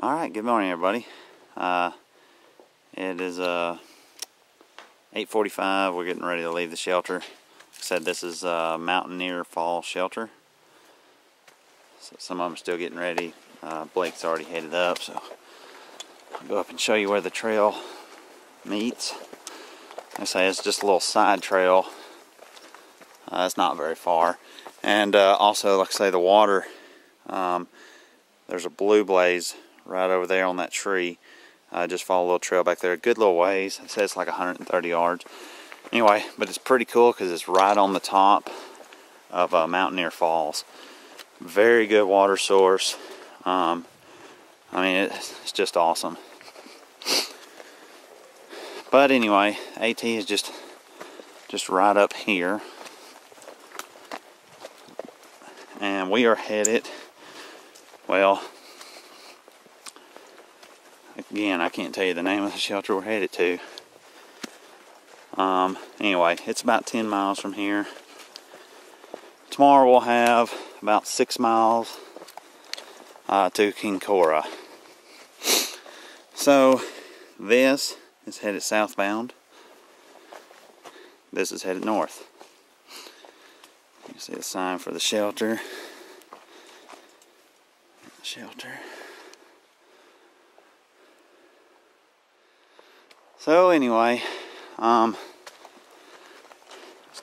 Alright, good morning everybody. It is 8:45. We're getting ready to leave the shelter. Like I said, this is Mountaineer Falls Shelter. So some of them are still getting ready. Blake's already headed up, so I'll go up and show you where the trail meets. Like I say, it's just a little side trail. It's not very far. And also, like I say, the water, there's a blue blaze right over there on that tree. Just follow a little trail back there, a good little ways. It says it's like 130 yards. Anyway, but it's pretty cool because it's right on the top of Mountaineer Falls. Very good water source. I mean, it's just awesome. But anyway, AT is just right up here. And we are headed, well, again, I can't tell you the name of the shelter we're headed to. Anyway, it's about 10 miles from here. Tomorrow we'll have about 6 miles to Kincora. So this is headed southbound. This is headed north. You see a sign for the shelter. So anyway, it's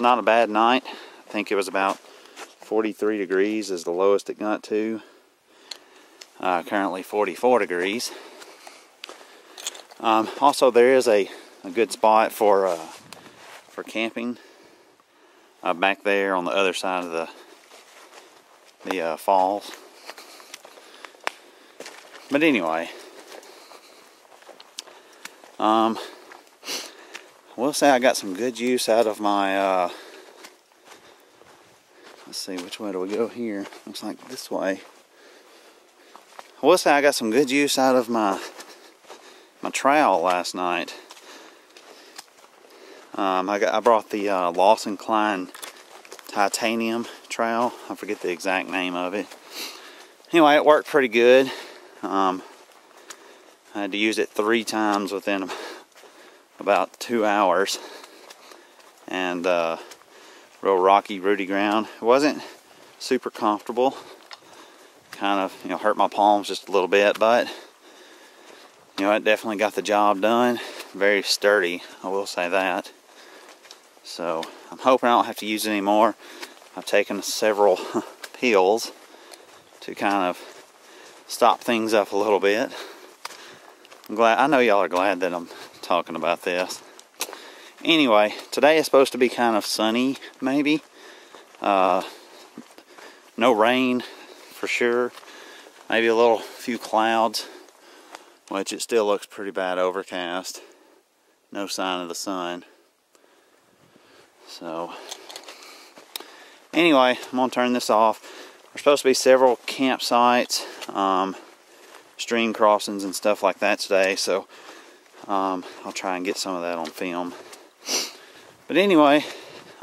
not a bad night. I think it was about 43 degrees is the lowest it got to. Currently 44 degrees. Also, there is a good spot for camping back there on the other side of the falls. But anyway, we'll say I got some good use out of my, let's see, which way do we go here? Looks like this way. I will say I got some good use out of my trowel last night. I brought the Lawson Klein titanium trowel. I forget the exact name of it. Anyway, it worked pretty good. I had to use it 3 times within about 2 hours. And real rocky, rooty ground. It wasn't super comfortable. Kind of, hurt my palms just a little bit, but it definitely got the job done. Very sturdy, I will say that. So I'm hoping I don't have to use it anymore. I've taken several pills to kind of stop things up a little bit. I know y'all are glad that I'm talking about this. Anyway, today is supposed to be kind of sunny, maybe. No rain for sure. Maybe a few clouds, which it still looks pretty bad overcast. No sign of the sun. So anyway, I'm gonna turn this off. There's supposed to be several campsites, stream crossings and stuff like that today, so I'll try and get some of that on film. But anyway,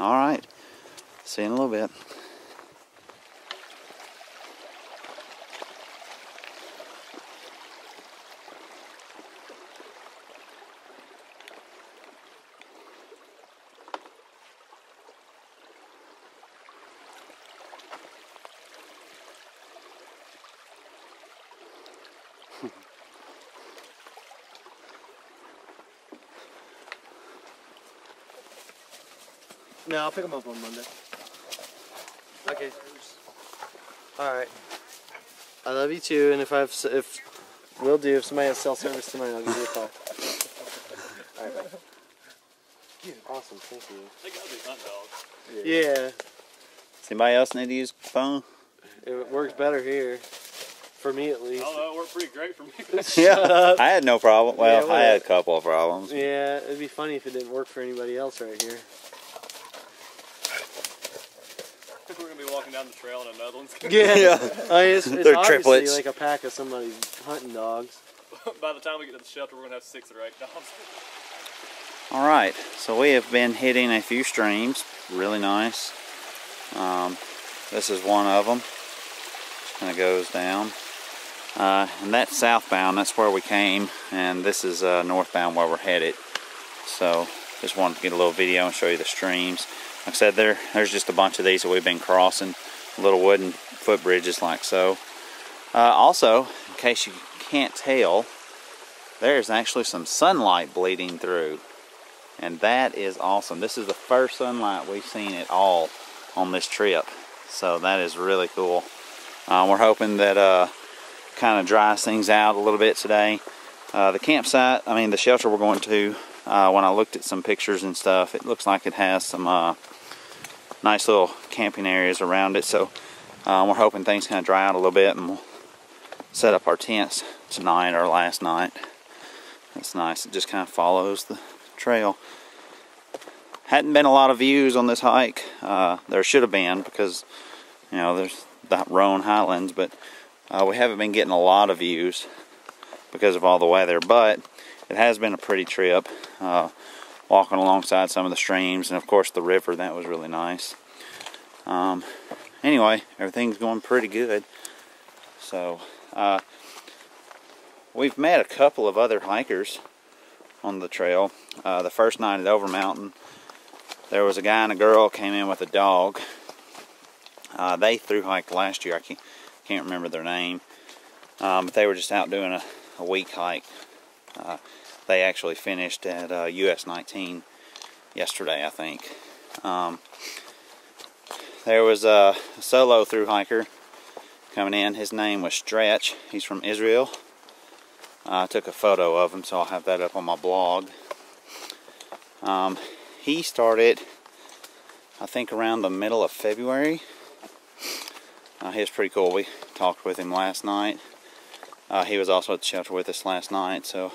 alright, see you in a little bit. No, I'll pick them up on Monday. Okay. All right. I love you too, and if somebody has cell service tonight, I'll give you a call. All right. Bye. Awesome, thank you. They gotta be hunt dogs. Yeah. Does anybody else need to use the phone? It works better here. For me, at least. Oh, it worked pretty great for me. Shut up. I had no problem. Well, yeah, I had a couple of problems. Yeah, it'd be funny if it didn't work for anybody else right here. We're gonna be walking down the trail and another one's gonna Yeah. I mean, it's They're obviously triplets. like a pack of somebody's hunting dogs. By the time we get to the shelter, we're gonna have 6 or 8 dogs. Alright, so we have been hitting a few streams. Really nice. This is one of them. Just kind of goes down. And that's southbound, that's where we came, and this is northbound where we're headed. So just wanted to get a little video and show you the streams. Like I said, there's just a bunch of these that we've been crossing, little wooden footbridges like so. Also, in case you can't tell, there's actually some sunlight bleeding through, and that is awesome. This is the first sunlight we've seen at all on this trip, so that is really cool. We're hoping that kind of dries things out a little bit today. The campsite, I mean the shelter we're going to, when I looked at some pictures and stuff, it looks like it has some nice little camping areas around it, so we're hoping things kind of dry out a little bit and we'll set up our tents tonight or last night. That's nice. It just kind of follows the trail. Hadn't been a lot of views on this hike. There should have been, because you know there's the Roan Highlands, but we haven't been getting a lot of views because of all the weather. But it has been a pretty trip, walking alongside some of the streams, and of course the river. That was really nice. Anyway, everything's going pretty good. So we've met a couple of other hikers on the trail. The first night at Over Mountain, there was a guy and a girl came in with a dog. They thru hiked last year. I can't remember their name, but they were just out doing a week hike. They actually finished at US 19 yesterday, I think. There was a solo thru hiker coming in. His name was Stretch. He's from Israel. I took a photo of him, so I'll have that up on my blog. He started, I think, around the middle of February. He was pretty cool. We talked with him last night. He was also at the shelter with us last night. So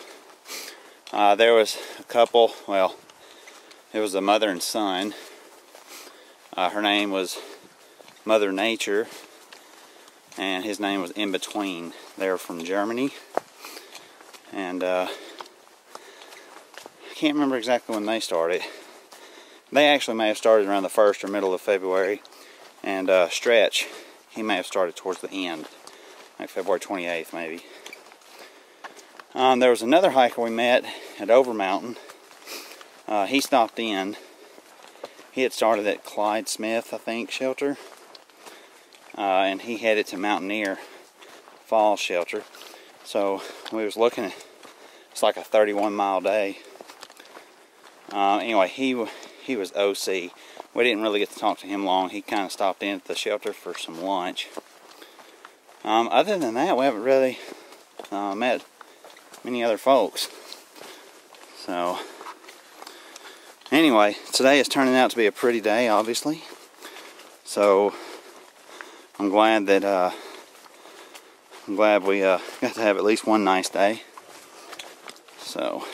there was a couple, well, it was a mother and son. Her name was Mother Nature, and his name was In Between. They were from Germany. And I can't remember exactly when they started. They actually may have started around the 1st or middle of February. And Stretch, he may have started towards the end, like February 28th maybe. There was another hiker we met at Over Mountain. He stopped in. He had started at Clyde Smith, I think, shelter. And he headed to Mountaineer Falls Shelter. So we was looking at, it's like a 31-mile day. Anyway, he was OC. We didn't really get to talk to him long. He kind of stopped in at the shelter for some lunch. Other than that, we haven't really met many other folks. So anyway, today is turning out to be a pretty day, obviously. So I'm glad that we got to have at least one nice day. So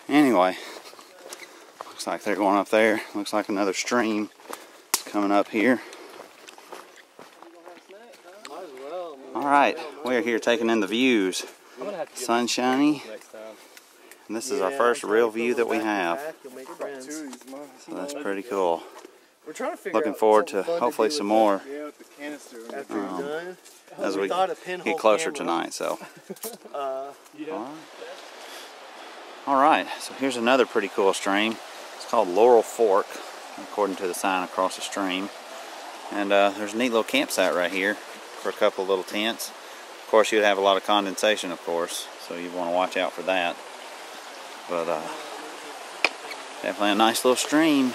anyway, looks like they're going up there. Looks like another stream coming up here. Alright, we're here taking in the views. Sunshiny. And this is our first real view that we have. So that's pretty cool. Looking forward to hopefully some more as we get closer tonight. So alright, so here's another pretty cool stream. It's called Laurel Fork, according to the sign across the stream. And there's a neat little campsite right here for a couple of little tents. Of course, you'd have a lot of condensation, of course, so you want to watch out for that. But definitely a nice little stream.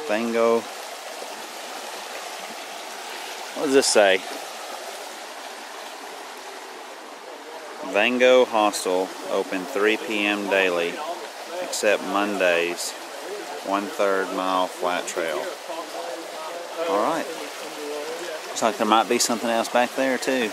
Vango. What does this say? Vango Hostel open 3 p.m. daily, except Mondays. 1/3 mile flat trail. Alright. Looks like there might be something else back there too.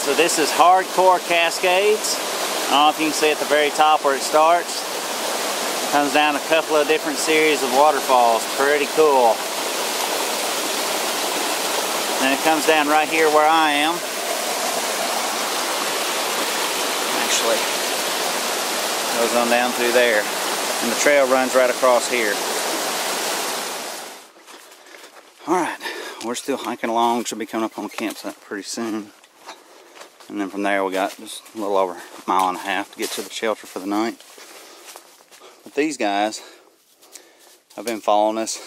so this is Hardcore Cascades. I don't know if you can see at the very top where it starts. Comes down a couple of different series of waterfalls. Pretty cool. Then it comes down right here where I am. Actually, goes on down through there. And the trail runs right across here. Alright, we're still hiking along. Should be coming up on the campsite pretty soon. And then from there we got just a little over a mile and a half to get to the shelter for the night. But these guys have been following us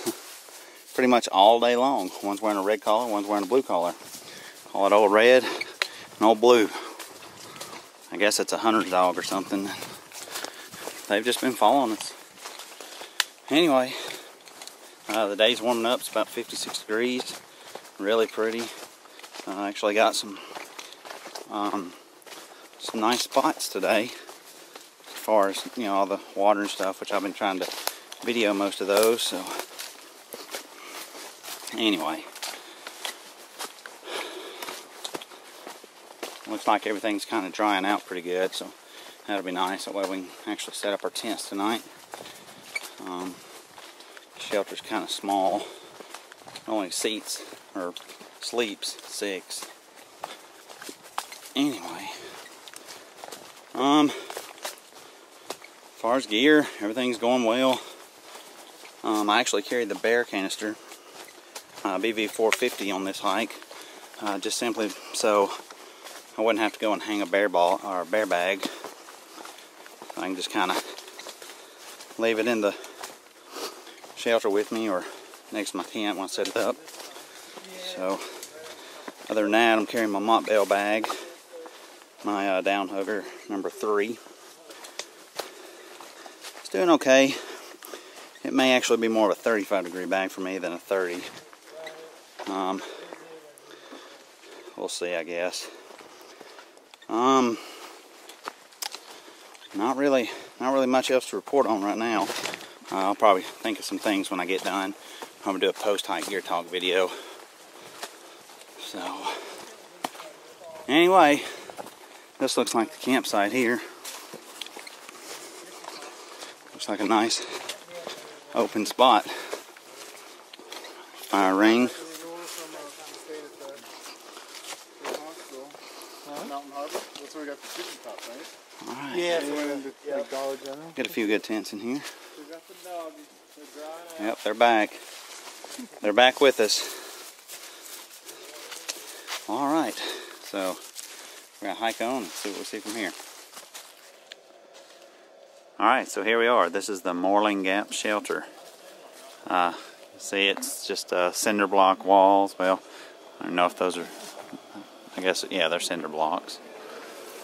pretty much all day long. One's wearing a red collar, one's wearing a blue collar. Call it old red and old blue. I guess it's a hunter's dog or something. They've just been following us. Anyway, the day's warming up. It's about 56 degrees. Really pretty. Actually got some nice spots today. As far as, you know, all the water and stuff, which I've been trying to video most of those. So anyway, looks like everything's kind of drying out pretty good. So that'll be nice. That way we can actually set up our tents tonight. Shelter's kind of small. Only seats or sleeps 6. Anyway, as far as gear, everything's going well. I actually carried the bear canister, BV 450 on this hike, just simply so I wouldn't have to go and hang a bear ball or a bear bag. I can just kind of leave it in the shelter with me or next to my tent when I set it up. So other than that, I'm carrying my Montbell bag, my down hugger number 3. It's doing okay. It may actually be more of a 35-degree bag for me than a 30. We'll see, I guess. Not really much else to report on right now. I'll probably think of some things when I get done. I'm gonna do a post-hike gear talk video. So, anyway, this looks like the campsite here. Looks like a nice open spot. Fire ring. Mountain Harbor. That's where we got the chicken top, right? Alright. Yeah, Like Dollar General. Get a few good tents in here. We got the doggies. They're drying out. Yep, they're back. They're back with us. Alright, so we're going to hike on and see what we see from here. Alright, so here we are. This is the Moreland Gap Shelter. See, it's just cinder block walls. Well, I don't know if those are, I guess, yeah, they're cinder blocks.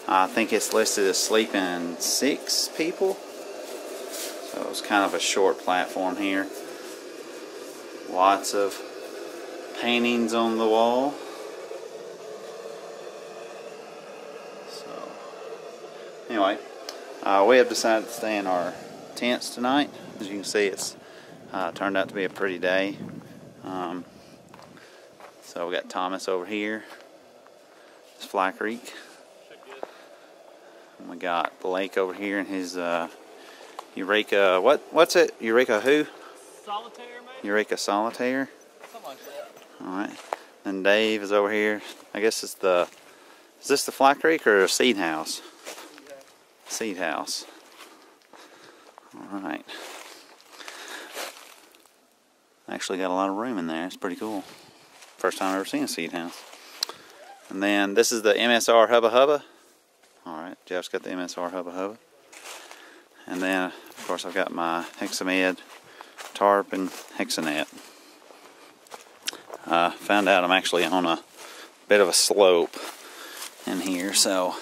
I think it's listed as sleeping 6 people. So it's kind of a short platform here. Lots of paintings on the wall. So, anyway, we have decided to stay in our tents tonight. As you can see, it's turned out to be a pretty day. So we got Thomas over here. It's Fly Creek. And we got Blake over here in his Eureka. What's it? Eureka who? Solitaire, maybe? Eureka Solitaire. Something like that. Alright. Then Dave is over here. I guess it's the. Is this the Fly Creek or a seed house? Seed house. Alright. Actually got a lot of room in there. It's pretty cool. First time I've ever seen a seed house. And then this is the MSR Hubba Hubba. Alright, Jeff's got the MSR Hubba Hubba. And then, of course, I've got my Hexamed tarp and Hexanet. Found out I'm actually on a bit of a slope in here, so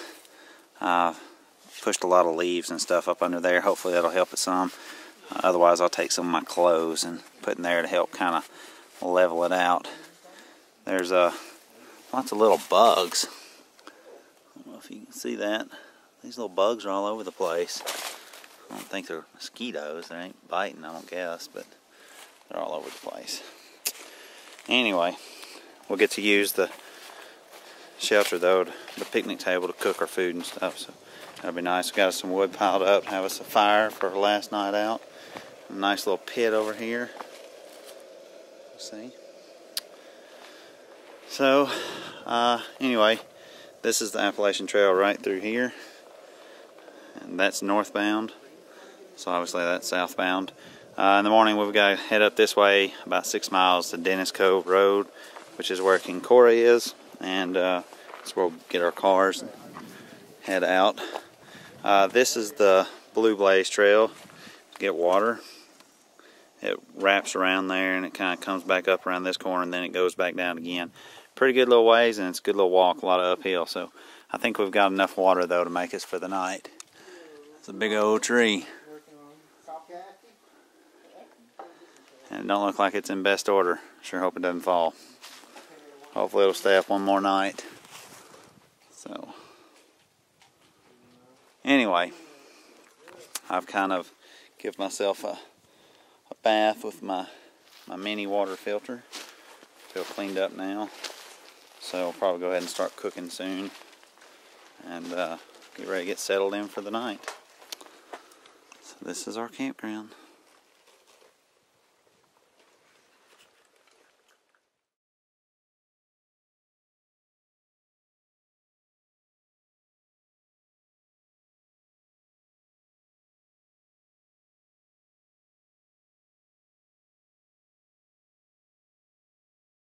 pushed a lot of leaves and stuff up under there. Hopefully that'll help it some. Otherwise, I'll take some of my clothes and put in there to help kind of level it out. There's lots of little bugs. I don't know if you can see that. These little bugs are all over the place. I don't think they're mosquitoes. They ain't biting, I don't guess, but they're all over the place. Anyway, we'll get to use the shelter though, the picnic table to cook our food and stuff. So that'll be nice. We got us some wood piled up, have us a fire for our last night out. A nice little pit over here. See. So anyway, this is the Appalachian Trail right through here, and that's northbound. So obviously that's southbound. In the morning we've got to head up this way about 6 miles to Dennis Cove Rd, which is where Kincora is, and that's where we'll get our cars and head out. This is the Blue Blaze Trail to get water. It wraps around there and it kind of comes back up around this corner and then it goes back down again. Pretty good little ways, and it's a good little walk, a lot of uphill. So I think we've got enough water though to make us for the night. It's a big old tree. And it don't look like it's in best order. Sure hope it doesn't fall. Hopefully it'll stay up one more night. So anyway, I've kind of given myself a bath with my mini water filter. Feel cleaned up now. So I'll probably go ahead and start cooking soon and get ready to get settled in for the night. So this is our campground.